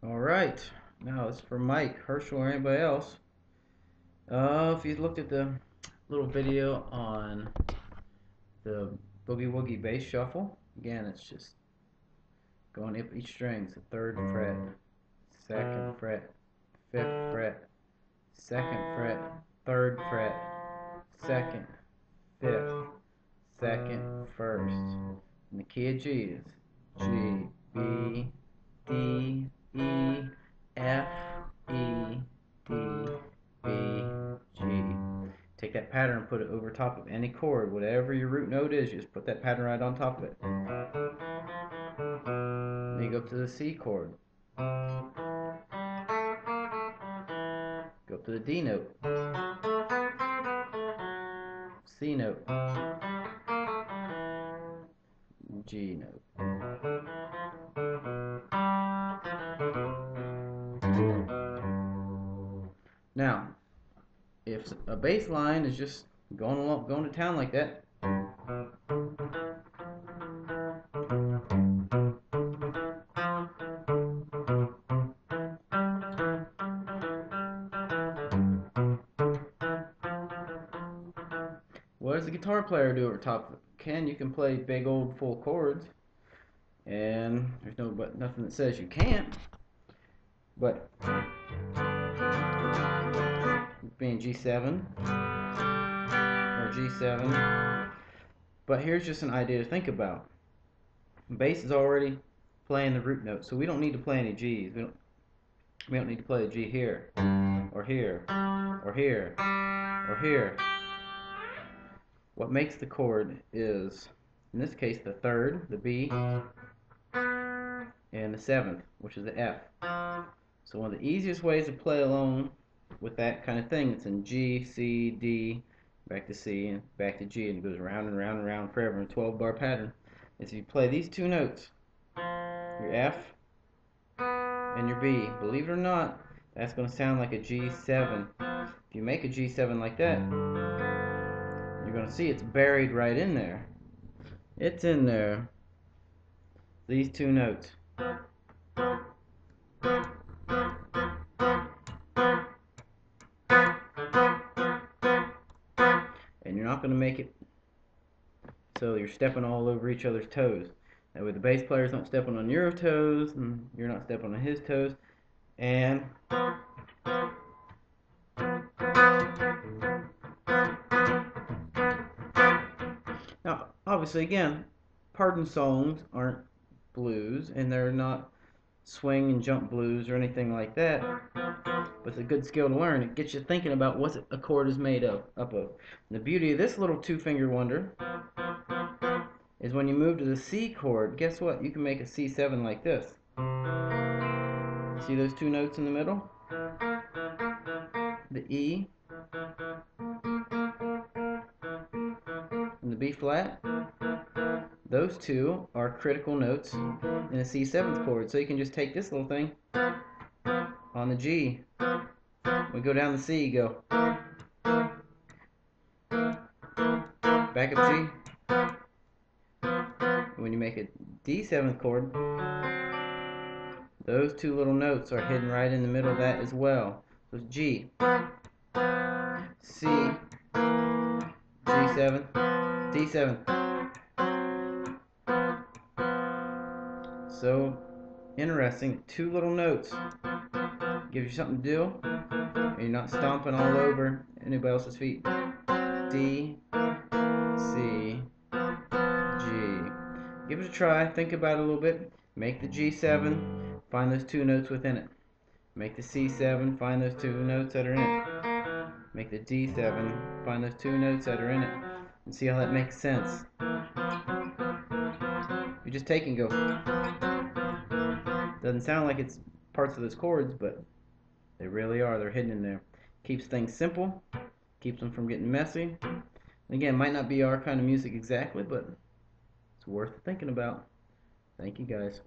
Alright, now it's for Mike, Herschel, or anybody else. If you looked at the little video on the Boogie Woogie bass shuffle, again, it's just going up each string. So 3rd fret, 2nd fret, 5th fret, 2nd fret, 3rd fret, 2nd, 5th, 2nd, 1st. And the key of G is G, B, D, E, F, E, D, B, G. Take that pattern and put it over top of any chord. Whatever your root note is, you just put that pattern right on top of it. Then you go up to the C chord. Go up to the D note. C note. G note. Now, if a bass line is just going to town like that, what does the guitar player do over top of it? You can play big old full chords, and there's nothing that says you can't. But being G7 or G7. But here's just an idea to think about. Bass is already playing the root note, so we don't need to play any G's. We don't need to play a G here, or here, or here, or here. What makes the chord is, in this case, the 3rd, the B, and the 7th, which is the F. So one of the easiest ways to play along with that kind of thing, it's in G, C, D, back to C, and back to G, and it goes round and round and round forever in a 12-bar pattern, is if you play these two notes, your F and your B. Believe it or not, that's going to sound like a G7. If you make a G7 like that, you're going to see it's buried right in there. It's in there. These two notes. And you're not going to make it so you're stepping all over each other's toes. That way the bass player's not stepping on your toes, and you're not stepping on his toes. And now, obviously, again, pardon songs aren't blues, and they're not swing and jump blues or anything like that. But it's a good skill to learn. It gets you thinking about what a chord is made up of. And the beauty of this little two-finger wonder is when you move to the C chord, guess what? You can make a C7 like this. See those two notes in the middle? The E and the B flat. Those two are critical notes in a C7th chord. So you can just take this little thing on the G. We go down the C, go back up G. When you make a D7th chord, those two little notes are hidden right in the middle of that as well. So it's G, C, G7, D7. So interesting. Two little notes gives you something to do, and you're not stomping all over anybody else's feet. D, C, G. Give it a try. Think about it a little bit. Make the G7. Find those two notes within it. Make the C7. Find those two notes that are in it. Make the D7. Find those two notes that are in it. And see how that makes sense. You just take and go. Doesn't sound like it's parts of those chords, but they really are. They're hidden in there. Keeps things simple. Keeps them from getting messy. And again, might not be our kind of music exactly, but it's worth thinking about. Thank you guys.